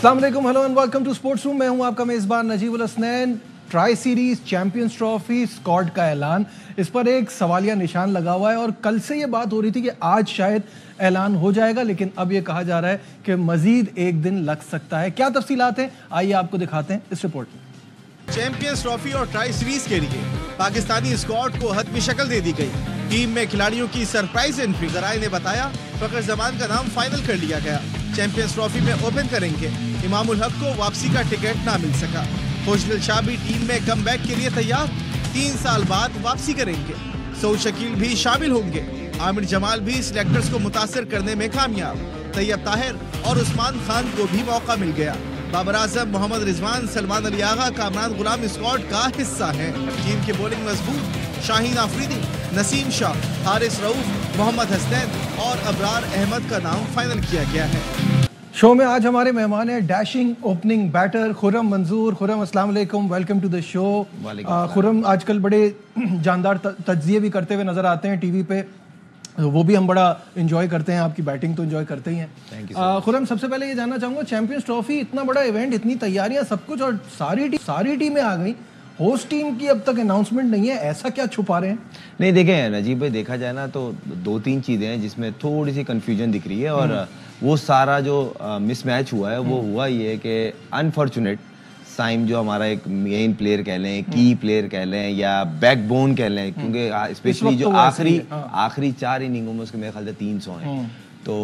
अस्सलाम वालेकुम, hello and welcome to sports room. मैं हूं आपका मेज़बान Najibul Hasnain. Tri series champions trophy squad का ऐलान, इस पर एक सवालिया निशान लगा हुआ है और कल से ये बात हो रही थी कि आज शायद ऐलान हो जाएगा, लेकिन अब ये कहा जा रहा है कि मजीद एक दिन लग सकता है। क्या तफसीलात हैं, आइए आपको दिखाते हैं इस रिपोर्ट में। चैंपियंस ट्रॉफी और ट्राई सीरीज के लिए पाकिस्तानी स्क्वाड को हतमी शक्ल दे दी गई। टीम में खिलाड़ियों की सरप्राइज एंट्री, जराए ने बताया फखर जमान का नाम फाइनल कर लिया गया। चैंपियंस ट्रॉफी में ओपन करेंगे। इमामुल हक को वापसी का टिकट ना मिल सका। खुशदिल शाह भी टीम में कमबैक के लिए तैयार, 3 साल बाद वापसी करेंगे। सऊद शकील भी शामिल होंगे। आमिर जमाल भी सिलेक्टर्स को मुतासिर करने में कामयाब। तैयब ताहिर और उस्मान खान को भी मौका मिल गया। बाबर आजम, मोहम्मद रिजवान, सलमान अली आगा, कामरान गुलाम स्क्वाड का हिस्सा हैं। टीम की बॉलिंग मजबूत, शाहीन आफरीदी, नसीम शाह, हारिस रऊफ, मोहम्मद हसनैन और अबरार अहमद का नाम फाइनल किया गया है। शो में आज हमारे मेहमान हैं डैशिंग ओपनिंग बैटर खुर्रम मंजूर। खुर्रम, अस्सलाम वालेकुम, welcome to the show. Khurram आजकल बड़े जानदार तज्जिए भी करते हुए नजर आते हैं टीवी पे, वो भी हम बड़ा एंजॉय करते हैं। आपकी बैटिंग तो एंजॉय करते ही हैं। खुर्रम, सबसे पहले ये जानना चाहूँगा, चैंपियंस ट्रॉफी इतना बड़ा इवेंट, इतनी तैयारियां, सब कुछ, और सारी टीमें आ गई, होस्ट टीम की अब तक अनाउंसमेंट नहीं है, ऐसा क्या छुपा रहे हैं? नहीं, देखें नजीब भाई, देखा जाए ना तो 2-3 चीज़ें हैं जिसमें थोड़ी सी कंफ्यूजन दिख रही है। और वो सारा जो मिसमैच हुआ है वो हुआ ये कि अनफॉर्चुनेट साइम जो हमारा एक मेन प्लेयर कह लें, की प्लेयर कह लें या बैकबोन कह लें, क्योंकि स्पेशली जो आखिरी 4 इनिंगों में उसके मेरे ख्याल से 300 हैं, तो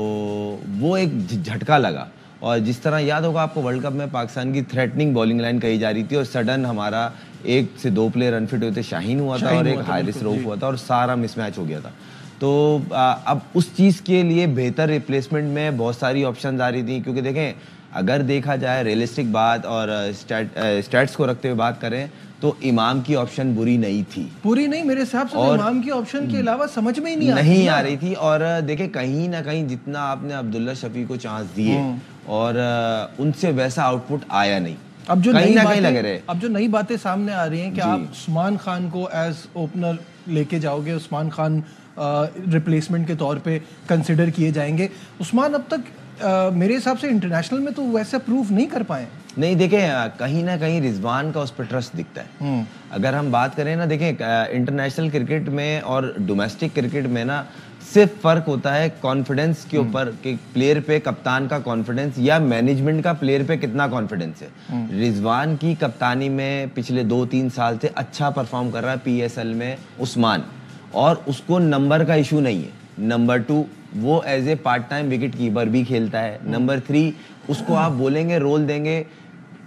वो एक झटका लगा। और जिस तरह याद होगा आपको, वर्ल्ड कप में पाकिस्तान की थ्रेटनिंग बॉलिंग लाइन कही जा रही थी और सडन हमारा 1 से 2 प्लेयर अनफिट हुए थे, शाहीन हुआ था और एक हारिस रऊफ हुआ था और सारा मिसमैच हो गया था। तो अब उस चीज़ के लिए बेहतर रिप्लेसमेंट में बहुत सारी ऑप्शन आ रही थी, क्योंकि देखें अगर देखा जाए रियलिस्टिक बात और स्टैट्स को रखते हुए बात करें तो इमाम की ऑप्शन बुरी नहीं थी। पूरी नहीं, मेरे हिसाब से तो इमाम की ऑप्शन के अलावा समझ में ही नहीं आ रही थी। और देखें कहीं ना कहीं जितना आपने अब्दुल्ला शफी को चांस दिए और उनसे वैसा आउटपुट आया नहीं। अब जो नई बातें सामने आ रही हैं कि आप उस्मान खान को एज ओपनर लेके जाओगे, उस्मान खान रिप्लेसमेंट के तौर पे कंसिडर किए जाएंगे। उस्मान अब तक मेरे हिसाब से इंटरनेशनल में तो वैसे प्रूफ नहीं कर पाए। नहीं, देखें कहीं ना कहीं रिजवान का उस पर ट्रस्ट दिखता है। अगर हम बात करें ना, देखें इंटरनेशनल क्रिकेट में और डोमेस्टिक क्रिकेट में ना सिर्फ फर्क होता है कॉन्फिडेंस के ऊपर, कि प्लेयर पे कप्तान का कॉन्फिडेंस या मैनेजमेंट का प्लेयर पे कितना कॉन्फिडेंस है। रिजवान की कप्तानी में पिछले 2-3 साल से अच्छा परफॉर्म कर रहा है PSL में उस्मान, और उसको नंबर का इशू नहीं है। नंबर 2, वो as a part time wicket keeper भी खेलता है। नंबर 3, उसको आप बोलेंगे, रोल देंगे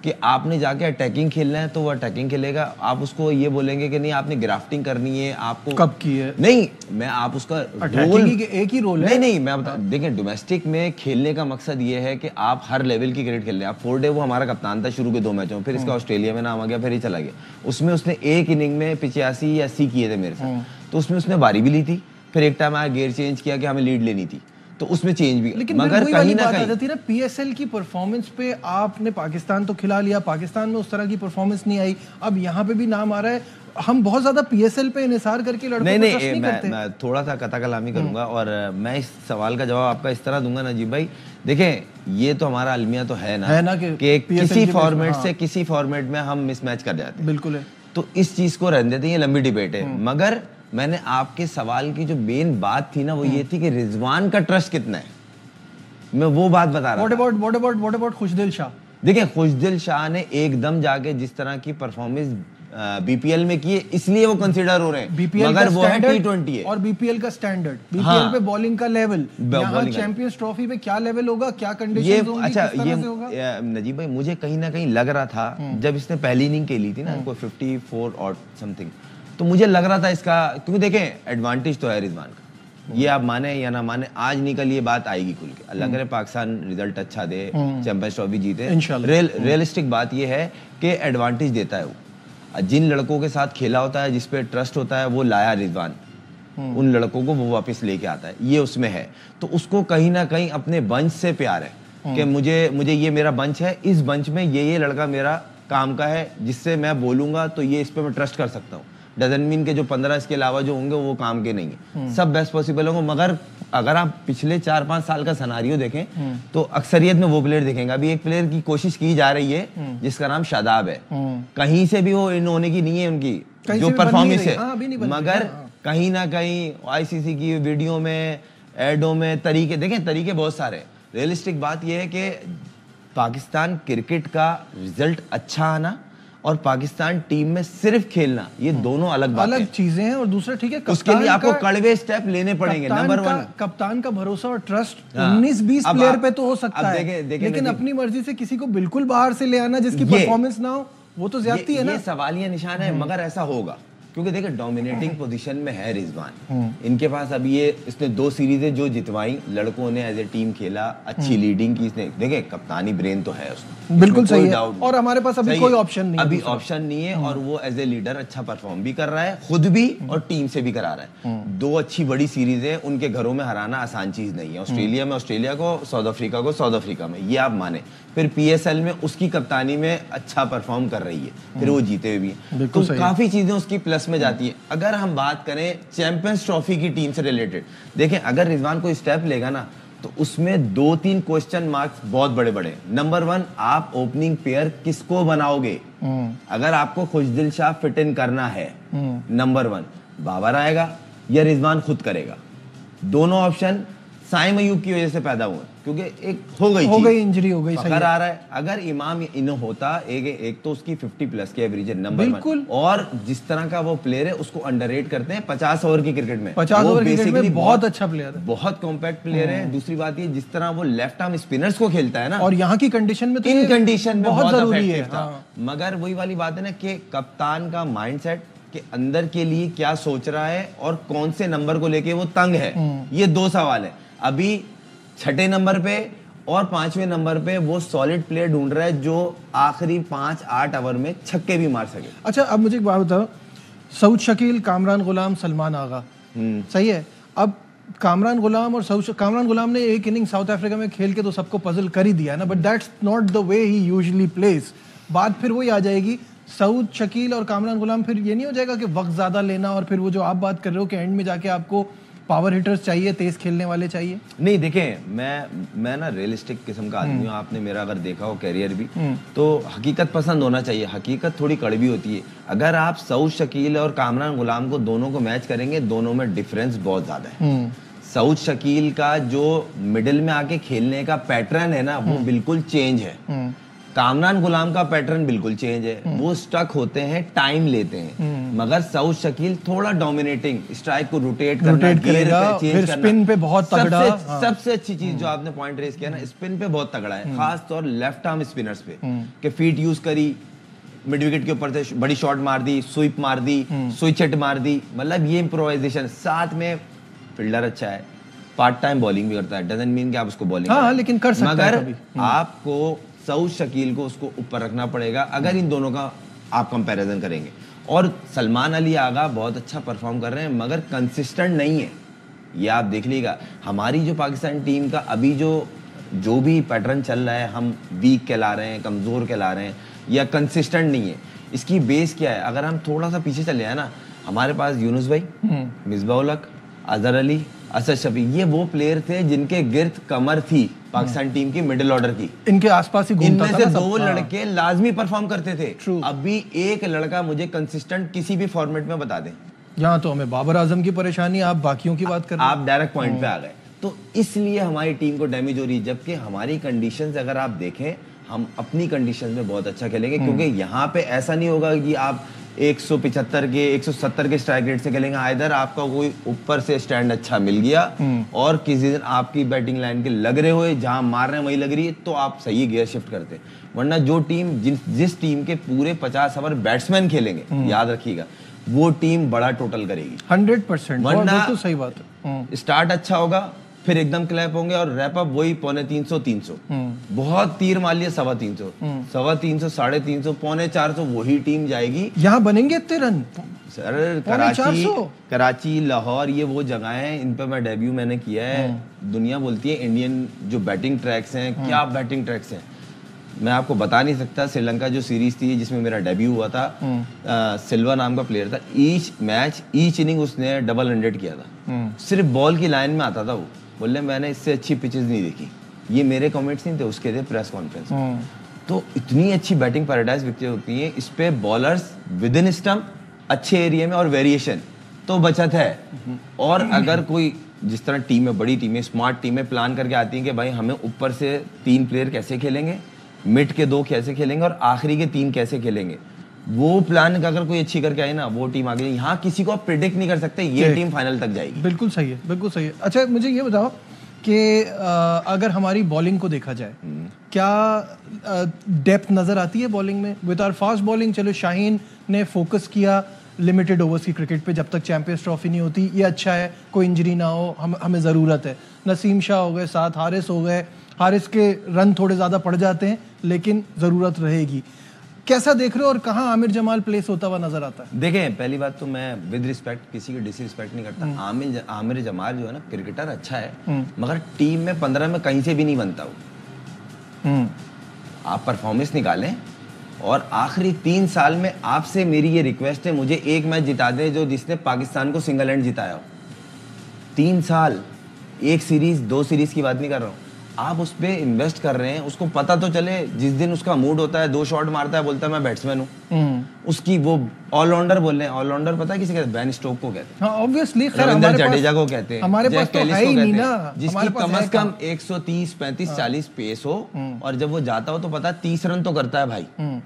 कि आपने जाके अटैकिंग खेलना है तो वो अटैकिंग खेलेगा। आप उसको ये बोलेंगे कि नहीं आपने ग्राफ्टिंग करनी है, आपको कब की है, नहीं मैं आप उसका रोल एक ही रोल है। नहीं मैं बता, देखें डोमेस्टिक में खेलने का मकसद ये है कि आप हर लेवल की क्रिकेट खेल रहे हैं। आप 4 डे वो हमारा कप्तान था शुरू के 2 मैचों में, फिर इसका ऑस्ट्रेलिया में नाम आ गया, फिर ही चला गया। उसमें उसने एक इनिंग में 85 या 80 किए थे मेरे साथ, तो उसमें उसने बारी भी ली थी। फिर एक टाइम आया गियर चेंज किया कि हमें लीड लेनी थी, तो उसमें चेंज भी। लेकिन मगर कहीं ना कहीं PSL की परफॉर्मेंस पे आपने पाकिस्तान तो खिला लिया, पाकिस्तान में उस तरह की परफॉर्मेंस नहीं आई, अब यहाँ पे भी नाम आ रहा है। हम बहुत ज्यादा PSL पे इन्हिसार करके लड़कों को ट्रस्ट नहीं करते। मैं थोड़ा सा कथा कलामी करूंगा और मैं इस सवाल का जवाब आपका इस तरह दूंगा नजीब भाई। देखें ये तो हमारा अलमिया तो है ना कि किसी फॉर्मेट से किसी फॉर्मेट में हम मिसमैच कर जाते हैं। बिल्कुल है, तो इस चीज को रहने देते हैं, ये लंबी डिबेट है। मगर मैंने आपके सवाल की जो मेन बात थी ना वो ये थी कि रिजवान का ट्रस्ट कितना है, मैं वो बात बता रहा था। What about खुशदिल शाह? देखिए खुशदिल शाह ने एकदम जाके जिस तरह की परफॉर्मेंस BPL में की है, इसलिए वो कंसीडर हो रहे हैं। मगर वो है T20 है और BPL का स्टैंडर्ड, BPL पे बॉलिंग का लेवल, यहाँ चैंपियंस ट्रॉफी पे क्या लेवल होगा, क्या कंडीशंस होंगी, अच्छा किस तरह से होगा? नजीब भाई मुझे कहीं ना कहीं लग रहा था जब इसने पहली इनिंग खेली थी ना, कोई 54 और समथिंग, तो मुझे लग रहा था इसका, क्योंकि देखें एडवांटेज तो है रिजवान का, ये आप माने या ना माने, आज नहीं कल ये बात आएगी खुल के। अल्लाह करे पाकिस्तान रिजल्ट अच्छा दे, चैंपियंस ट्रॉफी जीते। रियलिस्टिक बात ये है कि एडवांटेज देता है वो। जिन लड़कों के साथ खेला होता है, जिस पे ट्रस्ट होता है, वो लाया रिजवान, उन लड़कों को वो वापस लेके आता है, ये उसमें है। तो उसको कहीं ना कहीं अपने बंच से प्यार है कि मुझे ये मेरा बंच है, इस बंच में ये लड़का मेरा काम का है, जिससे मैं बोलूंगा तो ये इस पे मैं ट्रस्ट कर सकता हूँ। डजंट मीन के जो 15 इसके अलावा जो होंगे वो काम के नहीं है, सब बेस्ट पॉसिबल होंगे। मगर अगर आप पिछले 4-5 साल का सिनेरियो देखें तो अक्सरियत में वो प्लेयर दिखेंगे। अभी एक प्लेयर की कोशिश की जा रही है जिसका नाम शादाब है, कहीं से भी वो इन होने की नहीं है उनकी जो परफॉर्मेंस है, मगर कहीं ना कहीं आईसीसी की वीडियो में, एडो में तरीके देखें, तरीके बहुत सारे। रियलिस्टिक बात यह है कि पाकिस्तान क्रिकेट का रिजल्ट अच्छा आना और पाकिस्तान टीम में सिर्फ खेलना, ये दोनों अलग चीजें हैं। और दूसरा ठीक है, उसके लिए आपको कड़वे स्टेप लेने पड़ेंगे। नंबर 1 कप्तान का भरोसा और ट्रस्ट 19-20 प्लेयर पे तो हो सकता है, लेकिन अपनी मर्जी से किसी को बिल्कुल बाहर से ले आना जिसकी परफॉर्मेंस ना हो, वो तो ज्यादती है ना। ये सवालिया निशान है, मगर ऐसा होगा क्योंकि देखिए डोमिनेटिंग पोजीशन में है रिजवान, इनके पास अभी ये इसने 2 सीरीजें जो जितवाई, लड़कों ने एज ए टीम खेला, अच्छी लीडिंग की इसने। देखिए कप्तानी ब्रेन तो है उसमें, बिल्कुल सही है, और हमारे पास अभी कोई ऑप्शन नहीं है, अभी ऑप्शन नहीं है, और वो एज ए लीडर अच्छा परफॉर्म भी कर रहा है, खुद भी और टीम से भी करा रहा है। 2 अच्छी बड़ी सीरीज है, उनके घरों में हराना आसान चीज नहीं है। ऑस्ट्रेलिया में ऑस्ट्रेलिया को, साउथ अफ्रीका को साउथ अफ्रीका में, ये आप माने। फिर पीएसएल में उसकी कप्तानी में अच्छा परफॉर्म कर रही है, फिर वो जीते हुए भी, तो काफी चीजें उसकी प्लस में जाती है। अगर हम बात करें चैंपियंस ट्रॉफी की टीम से रिलेटेड, देखें अगर रिजवान कोई स्टेप लेगा ना तो उसमें 2-3 क्वेश्चन मार्क्स बहुत बड़े बड़े। नंबर 1, आप ओपनिंग पेयर किसको बनाओगे? अगर आपको खुशदिल शाह फिट इन करना है, नंबर 1 बाबर आएगा या रिजवान खुद करेगा? दोनों ऑप्शन साइम अयूब की वजह से पैदा हुए, क्योंकि एक हो गई इंजरी हो गई, सही आ रहा है। अगर इमाम इन होता, एक तो उसकी 50 प्लस की एवरेज है, नंबर 1, और जिस तरह का वो प्लेयर है उसको अंडररेट करते हैं 50 ओवर की क्रिकेट में। 50 ओवर क्रिकेट में बहुत अच्छा प्लेयर है, बहुत कॉम्पैक्ट प्लेयर है। दूसरी बात ये जिस तरह वो लेफ्ट आर्म स्पिनर्स को खेलता है ना, और यहाँ की कंडीशन में तो इन कंडीशन में बहुत जरूरी है। मगर वही वाली बात है ना कि कप्तान का माइंडसेट के अंदर के लिए क्या सोच रहा है और कौन से नंबर को लेके वो तंग है, ये 2 सवाल है। अभी 6ठे नंबर पे और 5वें नंबर पे वो सॉलिड प्लेयर ढूंढ रहा है जो आखिरी 5-8 ओवर में छक्के भी मार सके। अच्छा, अब मुझे एक बात बताओ, सऊद शकील, कामरान गुलाम, सलमान आगा, सही है। अब कामरान गुलाम और कामरान गुलाम ने एक इनिंग साउथ अफ्रीका में खेल के तो सबको पजल कर ही दिया ना, but that's not the way he usually place. बात फिर वही आ जाएगी, सऊद शकील और कामरान गुलाम, फिर ये नहीं हो जाएगा कि वक्त ज्यादा लेना, और फिर वो जो आप बात कर रहे हो कि एंड में जाके आपको पावर हिटर्स चाहिए, तेज खेलने वाले चाहिए? नहीं, देखें मैं ना रियलिस्टिक किस्म का आदमी हूँ। आपने मेरा अगर देखा हो कैरियर भी, तो हकीकत पसंद होना चाहिए। हकीकत थोड़ी कड़वी होती है। अगर आप सऊद शकील और कामरान गुलाम को दोनों को मैच करेंगे, दोनों में डिफरेंस बहुत ज्यादा है। सऊद शकील का जो मिडिल में आके खेलने का पैटर्न है ना, वो बिल्कुल चेंज है। कामरान गुलाम का पैटर्न बिल्कुल चेंज है। वो स्टक होते हैं, टाइम लेते हैं, मगर सऊद शकील थोड़ा डोमिनेटिंग, स्ट्राइक को रोटेट करना, गियर पे चेंज करना, स्पिन पे बहुत तगड़ा। सबसे अच्छी चीज जो आपने पॉइंट रेज किया ना, स्पिन पे बहुत तगड़ा है, खास तौर लेफ्ट आर्म स्पिनर्स पे, कि फीट यूज करी, मिड विकेट के ऊपर से बड़ी शॉट मार दी, स्वीप मार दी, स्विच हिट मार दी, मतलब ये इम्प्रोवाइजेशन। साथ में फील्डर अच्छा है, पार्ट टाइम बॉलिंग भी करता है, डजंट मीन कि आप उसको बॉलिंग लेकिन कर सकता है। मगर आपको सऊद शकील को उसको ऊपर रखना पड़ेगा अगर इन दोनों का आप कंपैरिजन करेंगे। और सलमान अली आगा बहुत अच्छा परफॉर्म कर रहे हैं, मगर कंसिस्टेंट नहीं है। ये आप देख लीजिएगा, हमारी जो पाकिस्तान टीम का अभी जो भी पैटर्न चल रहा है, हम वीक कहला रहे हैं, कमजोर कहला रहे हैं, या कंसिस्टेंट नहीं है। इसकी बेस क्या है? अगर हम थोड़ा सा पीछे चले जाए ना, हमारे पास यूनुस भाई, मिसबाह उल हक, अजहर अली, असद शफी, ये वो प्लेयर थे जिनके गिर्द कमर थी पाकिस्तान टीम की मिडिल ऑर्डर की, इनके आसपास ही घूमता था। इनमें से 2 लड़के लाजमी परफॉर्म करते थे। अभी एक लड़का मुझे कंसिस्टेंट किसी भी फॉर्मेट में बता दें। यहाँ तो हमें बाबर आजम की परेशानी, आप बाकियों की बात कर रहे हैं। आप डायरेक्ट पॉइंट पे आ गए। तो इसलिए हमारी टीम को डैमेज हो रही है, जबकि हमारी कंडीशंस अगर आप देखें, हम अपनी कंडीशंस में बहुत अच्छा खेलेंगे, क्योंकि यहाँ पे ऐसा नहीं होगा कि आप 175 के 170 के स्ट्राइक रेट से खेलेंगे। इधर आपका कोई ऊपर से स्टैंड अच्छा मिल गया और किसी दिन आपकी बैटिंग लाइन के लग रहे हुए, जहां मार रहे हैं वही लग रही है, तो आप सही गियर शिफ्ट करते। वरना जो टीम जिस टीम के पूरे 50 ओवर बैट्समैन खेलेंगे, याद रखिएगा, वो टीम बड़ा टोटल करेगी 100%। वरना तो सही बात है, स्टार्ट अच्छा होगा, फिर एकदम क्लैप होंगे और रैप अप वही 350-300 बहुत तीर मार लिया 350, 350, 350, 450 वही टीम जाएगी। यहाँ बनेंगे इतने रन सर? कराची, लाहौर, ये वो जगह है, इन पे मैं डेब्यू मैंने किया है। दुनिया बोलती है इंडियन जो बैटिंग ट्रैक्स हैं, क्या बैटिंग ट्रैक्स हैं। मैं आपको बता नहीं सकता। श्रीलंका जो सीरीज थी जिसमें मेरा डेब्यू हुआ था, सिल्वा नाम का प्लेयर था, ईच मैच ईच इनिंग उसने डबल 100 किया था। सिर्फ बॉल की लाइन में आता था वो। बोले मैंने इससे अच्छी पिचेस नहीं देखी। ये मेरे कमेंट्स नहीं थे, उसके थे प्रेस कॉन्फ्रेंस। तो इतनी अच्छी बैटिंग पैराडाइज विकेट होती है इस पे, बॉलर्स विद इन स्टंप अच्छे एरिया में और वेरिएशन तो बचत है। और अगर कोई जिस तरह टीम में, बड़ी टीमें, स्मार्ट टीमें प्लान करके आती हैं कि भाई हमें ऊपर से 3 प्लेयर कैसे खेलेंगे, मिड के 2 कैसे खेलेंगे और आखिरी के 3 कैसे खेलेंगे, वो प्लान अगर कोई अच्छी करके आई ना, वो टीम आगे। यहाँ किसी को आप प्रिडिक्ट नहीं कर सकते ये टीम फाइनल तक जाएगी। बिल्कुल सही है, बिल्कुल सही है। अच्छा मुझे ये बताओ कि अगर हमारी बॉलिंग को देखा जाए, क्या डेप्थ नजर आती है बॉलिंग में विद आवर फास्ट बॉलिंग? चलो शाहीन ने फोकस किया लिमिटेड ओवर्स की क्रिकेट पे जब तक चैंपियंस ट्रॉफी नहीं होती, ये अच्छा है, कोई इंजरी ना हो, हमें ज़रूरत है। नसीम शाह हो गए, साथ हारिस हो गए, हारिस के रन थोड़े ज़्यादा पड़ जाते हैं लेकिन ज़रूरत रहेगी। कैसा देख रहे हो और कहाँ आमिर जमाल प्लेस होता हुआ नजर आता है? देखें, पहली बात तो मैं विद रिस्पेक्ट किसी की डिसरिस्पेक्ट नहीं करता। आमिर जमाल जो है ना, क्रिकेटर अच्छा है, मगर टीम में 15 में कहीं से भी नहीं बनता वो। आप परफॉर्मेंस निकालें और आखिरी 3 साल में आपसे मेरी ये रिक्वेस्ट है, मुझे एक मैच जिता दें जो जिसने पाकिस्तान को सिंगल हैंड जिताया हो। 3 साल, 1 सीरीज 2 सीरीज की बात नहीं कर रहा हूँ। आप उस पर इन्वेस्ट कर रहे हैं, उसको पता तो चले जिस दिन उसका मूड होता है 2 शॉट मारता है, बोलता है मैं बैट्समैन हूँ। उसकी वो ऑलराउंडर बोल रहे हैं, ऑलराउंडर पता है किसे कहते हैं? बेन स्टोक को कहते हैं। हाँ, ऑब्वियसली रविंद्र जडेजा को कहते हैं, हमारे पास तो है ही नहीं ना, जिसकी कम से कम 130, 35, 40 पेस हो और जब वो जाता हो तो पता है 30 रन तो करता है भाई।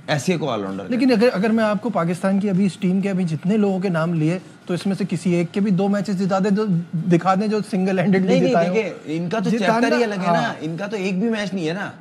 ऐसे को ऑलराउंडर। लेकिन अगर मैं आपको पाकिस्तान की अभी इस टीम के अभी जितने लोगों के नाम लिए तो इसमें से किसी एक के भी 2 मैचेस जिता दे, तो दिखा दें जो सिंगल हैंडेड नहीं जिताए। देखिए इनका तो चैप्टर ही अलग है ना, इनका तो एक भी मैच नहीं है ना।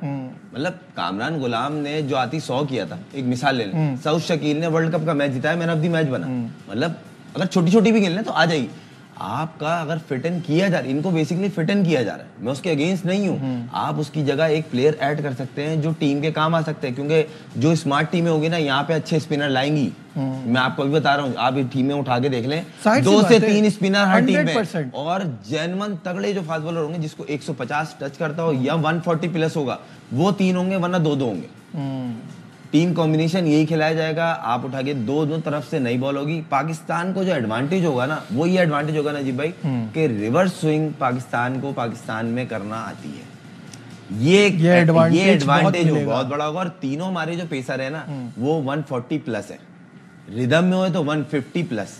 मतलब कामरान गुलाम ने जो आती 100 किया था, एक मिसाल ले लें, सऊद शकील ने वर्ल्ड कप का मैच जिताया, मैन ऑफ द मैच बना। मतलब अगर छोटी छोटी भी खेलने तो आ जाएगी। आपका अगर फिट इन किया जा रहा है, इनको बेसिकली फिट इन किया जा रहा है, मैं उसके अगेंस्ट नहीं हूँ। आप उसकी जगह एक प्लेयर ऐड कर सकते हैं जो टीम के काम आ सकते हैं, क्योंकि जो स्मार्ट टीमें होगी ना, यहाँ पे अच्छे स्पिनर लाएंगी। मैं आपको अभी बता रहा हूँ, आप टीमें उठा के देख लें, 2 से 3 स्पिनर हर टीम में, और जेन्युइन तगड़े जो फास्ट बॉलर होंगे जिसको 150 टच करता हो या 140 प्लस होगा, वो 3 होंगे, वरना 2 होंगे। टीम कॉम्बिनेशन यही खिलाया जाएगा। आप उठा के दोनों तरफ से नई बॉल होगी। पाकिस्तान को जो एडवांटेज होगा ना, वो ये एडवांटेज होगा नजीब भाई कि रिवर्स स्विंग पाकिस्तान को पाकिस्तान में करना आती है। ये एडवांटेज बहुत बड़ा होगा। और तीनों हमारे जो पेसर है ना, वो 140 प्लस है, रिदम में हो तो 150 प्लस।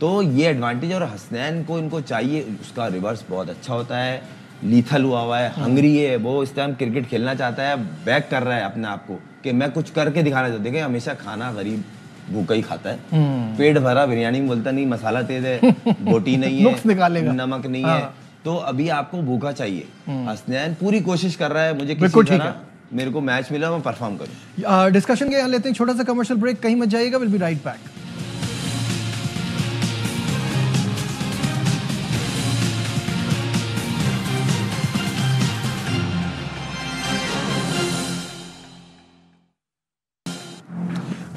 तो ये एडवांटेज, और हसनैन को इनको चाहिए, उसका रिवर्स बहुत अच्छा होता है, लीथल हुआ है, हंगरी है, वो इस टाइम क्रिकेट खेलना चाहता है, बैक कर रहा है अपने आप को कि मैं कुछ करके दिखाना चाहता हूँ। देखिए हमेशा खाना गरीब भूखा ही खाता है, पेट भरा बिरयानी में बोलता नहीं मसाला तेज है, बोटी नहीं है, नमक नहीं है, तो अभी आपको भूखा चाहिए। हसनैन पूरी कोशिश कर रहा है, मुझे किसी तरह मेरे को मैच मिला, मैं परफॉर्म करूँ। डिस्कशन के यहाँ लेते हैं छोटा सा कमर्शियल ब्रेक, कहीं मत जाइएगा, will be right back.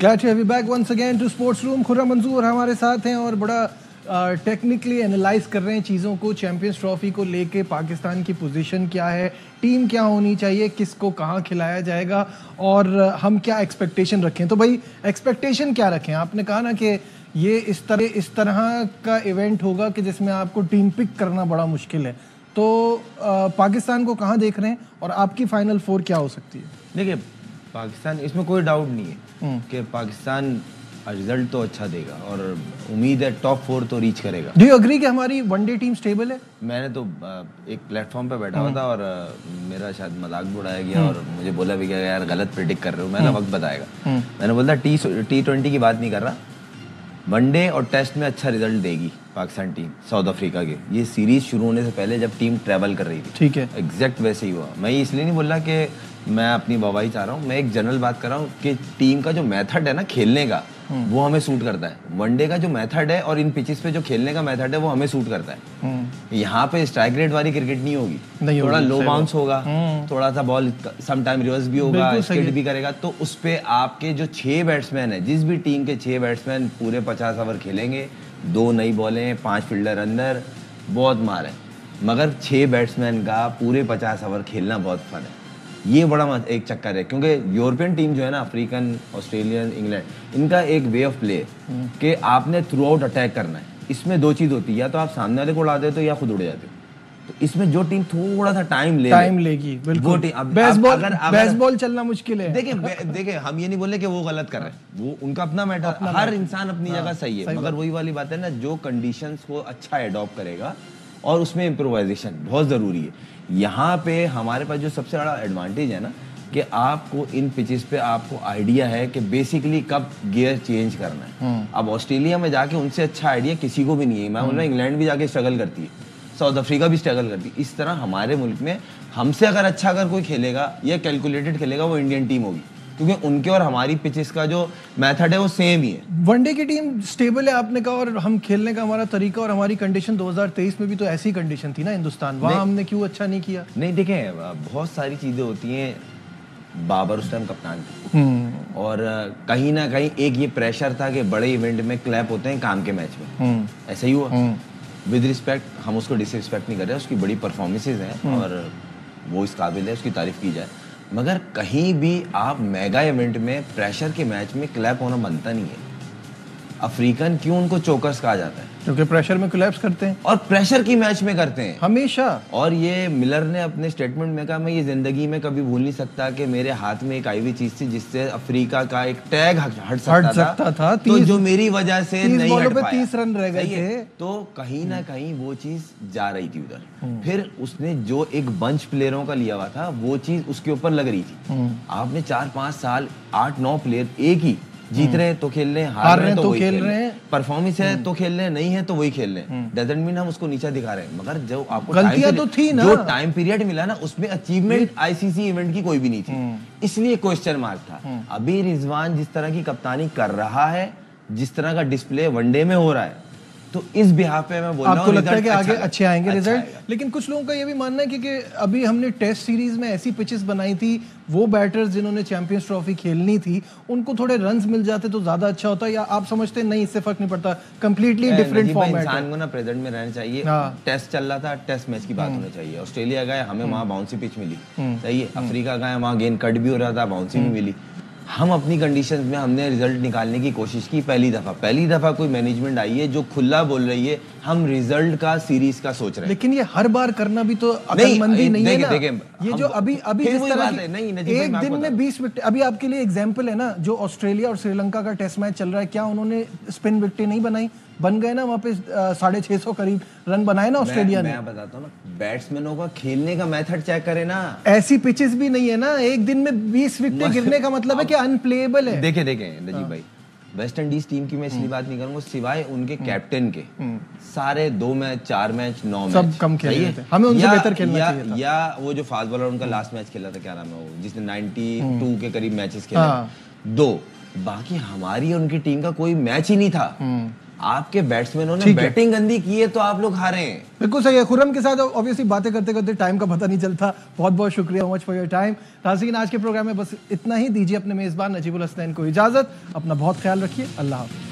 Glad to have you back once again to Sports Room। Khurram मंजूर हमारे साथ हैं और बड़ा टेक्निकली एनालाइज कर रहे हैं चीज़ों को, चैंपियंस ट्रॉफी को लेके पाकिस्तान की पोजीशन क्या है, टीम क्या होनी चाहिए, किसको कहाँ खिलाया जाएगा और हम क्या एक्सपेक्टेशन रखें। तो भाई एक्सपेक्टेशन क्या रखें? आपने कहा ना कि ये इस तरह का इवेंट होगा कि जिसमें आपको टीम पिक करना बड़ा मुश्किल है, तो पाकिस्तान को कहाँ देख रहे हैं और आपकी फाइनल 4 क्या हो सकती है? देखिए पाकिस्तान, इसमें कोई डाउट नहीं है कि पाकिस्तान रिजल्ट तो अच्छा देगा और उम्मीद है टॉप 4 तो रीच करेगा। डू यू एग्री कि हमारी वनडे टीम स्टेबल है? मैंने तो एक प्लेटफॉर्म पे बैठा हुआ था और मेरा शायद मजाक उड़ाया गया और मुझे बोला भी क्या यार गलत प्रेडिक्ट कर रहे हो। मैंने वक्त बताएगा। मैंने बोला T20 की बात नहीं कर रहा, वनडे और टेस्ट में अच्छा रिजल्ट देगी पाकिस्तान टीम साउथ अफ्रीका के। ये सीरीज शुरू होने से पहले जब टीम ट्रैवल कर रही थी, ठीक है, एग्जैक्ट वैसे ही हुआ। मैं इसलिए नहीं बोल रहा कि मैं अपनी वाहवाही चाह रहा हूँ, मैं एक जनरल बात कर रहा हूँ कि टीम का जो मेथड है ना खेलने का, वो हमें सूट करता है। वनडे का जो मेथड है और इन पिचेस पे जो खेलने का मेथड है वो हमें सूट करता है। यहाँ पे स्ट्राइक रेट वाली क्रिकेट नहीं होगी, थोड़ा लो बाउंस होगा, थोड़ा सा बॉल सम टाइम रिवर्स भी होगा, स्किड भी करेगा। तो उस पे आपके जो 6 बैट्समैन है, जिस भी टीम के 6 बैट्समैन पूरे 50 ओवर खेलेंगे, 2 नई बॉलें, 5 फील्डर अंदर, बहुत मार है। मगर 6 बैट्समैन का पूरे 50 ओवर खेलना बहुत फन है। ये बड़ा एक चक्कर है, क्योंकि यूरोपियन टीम जो है ना, अफ्रीकन, ऑस्ट्रेलियन, इंग्लैंड, इनका एक वे ऑफ प्ले है कि आपने थ्रू आउट अटैक करना है। इसमें दो चीज़ होती है, या तो आप सामने वाले को उड़ा देते हो या खुद उड़ जाते हो। तो इसमें जो टीम थोड़ा सा टाइम लेगी, बिल्कुल। बेसबॉल चलना मुश्किल है। देखिए हम ये नहीं बोल रहे कि वो गलत कर रहे हैं, वो उनका अपना मैटर, हर इंसान अपनी जगह सही है, मगर वही वाली बात है ना, जो कंडीशंस को अच्छा एडॉप्ट करेगा और उसमें इम्प्रोवाइजेशन बहुत ज़रूरी है। यहाँ पे हमारे पास जो सबसे बड़ा एडवांटेज है ना, कि आपको इन पिचेस पे आपको आइडिया है कि बेसिकली कब गियर चेंज करना है। अब ऑस्ट्रेलिया में जाके उनसे अच्छा आइडिया किसी को भी नहीं है। मैं बोल रहा हूँ इंग्लैंड भी जाके स्ट्रगल करती है, साउथ अफ्रीका भी स्ट्रगल करती है। इस तरह हमारे मुल्क में हमसे अगर अच्छा अगर कोई खेलेगा या कैलकुलेटेड खेलेगा, वो इंडियन टीम होगी, क्योंकि उनके और हमारी पिचेस का जो मेथड है वो सेम ही है। वनडे की टीम स्टेबल है आपने कहा, और हम खेलने का हमारा तरीका और हमारी कंडीशन 2023 में भी तो ऐसी कंडीशन थी ना हिंदुस्तान, वहाँ हमने क्यों अच्छा नहीं किया? नहीं देखें, बहुत सारी चीज़ें होती हैं। बाबर उस टाइम कप्तान थे, और कहीं ना कहीं एक ये प्रेशर था कि बड़े इवेंट में क्लैप होते हैं काम के मैच में, ऐसा ही हुआ। विद रिस्पेक्ट, हम उसको डिसरिस्पेक्ट नहीं कर रहे, उसकी बड़ी परफॉर्मेंसेज हैं और वो इस काबिल है, उसकी तारीफ की जाए। मगर कहीं भी आप मेगा इवेंट में प्रेशर के मैच में क्लैप होना बनता नहीं है। अफ्रीकन क्यों उनको चोकर्स कहा जाता है? क्योंकि प्रेशर में कोलैप्स करते हैं, और प्रेशर की मैच में करते हैं हमेशा। और ये मिलर ने अपने स्टेटमेंट में कहा, मैं ये जिंदगी में कभी भूल नहीं सकता कि मेरे हाथ में एक आई हुई चीज थी जिससे अफ्रीका का एक टैग हट सकता था, तो जो मेरी वजह से नहीं हट पाया। 30 रन रह गए थे, तो कहीं ना कहीं वो चीज जा रही थी उधर। फिर उसने जो एक बंच प्लेयरों का लिया हुआ था, वो चीज उसके ऊपर लग रही थी। आपने 4-5 साल 8-9 प्लेयर एक ही जीत रहे हैं तो खेल रहे हैं, हार रहे हैं तो खेल रहे हैं, परफॉर्मेंस है तो खेल रहे हैं, नहीं है तो वही खेल रहे हैं। डजंट मीन हम उसको नीचा दिखा रहे हैं, मगर जो आपको गलतियां तो थी ना, जो टाइम पीरियड मिला ना, उसमें अचीवमेंट आईसीसी इवेंट की कोई भी नहीं थी, इसलिए क्वेश्चन मार्क था। अभी रिजवान जिस तरह की कप्तानी कर रहा है, जिस तरह का डिस्प्ले वनडे में हो रहा है, तो इस बिहाफ पे मैं बोल रहा हूं, आपको लगता है कि आगे अच्छे आएंगे रिजल्ट? लेकिन कुछ लोगों का ये भी मानना है कि अभी हमने टेस्ट सीरीज में ऐसी पिचेस बनाई थी, वो बैटर्स जिन्होंने चैंपियंस ट्रॉफी खेलनी थी, उनको थोड़े रन्स मिल जाते तो ज्यादा अच्छा होता, या आप समझते नहीं इससे फर्क नहीं पड़ता, कंप्लीटली डिफरेंट फॉर्मेट है? इंसान को ना प्रेजेंट में रहना चाहिए। टेस्ट चल रहा था, टेस्ट मैच की बात होनी चाहिए। ऑस्ट्रेलिया गए, हमें वहाँ बाउंसी पिच मिली, सही है। अफ्रीका गए, वहाँ गेंद कट भी हो रहा था, बाउंसी भी मिली। हम अपनी कंडीशंस में हमने रिजल्ट निकालने की कोशिश की। पहली दफा कोई मैनेजमेंट आई है जो खुला बोल रही है हम रिजल्ट का सीरीज का सोच रहे हैं। लेकिन ये हर बार करना भी तो अक्लमंदी नहीं है ना। ये जो अभी जिस तरह की एक दिन में 20 विकेट, अभी आपके लिए एग्जांपल है ना, जो ऑस्ट्रेलिया और श्रीलंका का टेस्ट मैच चल रहा है, क्या उन्होंने स्पिन विकेटें नहीं बनाई? बन गए ना वहाँ पे 650 करीब रन बनाए ना ऑस्ट्रेलिया ने। मैं बताता हूँ ना, बैट्समैनों का खेलने का मेथड चेक करे ना। ऐसी पिचेस भी नहीं है ना, एक दिन में 20 विकेटें गिरने का मतलब है कि अनप्लेएबल है। देखे नजीब भाई, वेस्ट इंडीज टीम की मैं इसलिए बात नहीं करूंगा, सिवाय उनके कैप्टन के सारे 2 मैच 4 मैच 9 मैच सब कम खेले थे, हमें उनसे बेहतर खेलना चाहिए था। या वो जो फास्ट बॉलर उनका लास्ट मैच खेला था, क्या नाम है वो, जिसने 92 के करीब मैचेस खेले, 2। बाकी हमारी और उनकी टीम का कोई मैच ही नहीं था। आपके बैट्समैनों ने बैटिंग गंदी की है तो आप लोग हारे हैं। बिल्कुल सही है। खुर्रम के साथ ऑब्वियसली बातें करते करते टाइम का पता नहीं चलता। बहुत बहुत शुक्रिया, मच फॉर योर टाइम। नाज़रीन, आज के प्रोग्राम में बस इतना ही। दीजिए अपने मेजबान नजीबुल हसनैन को इजाजत। अपना बहुत ख्याल रखिए। अल्लाह हाफ़िज़।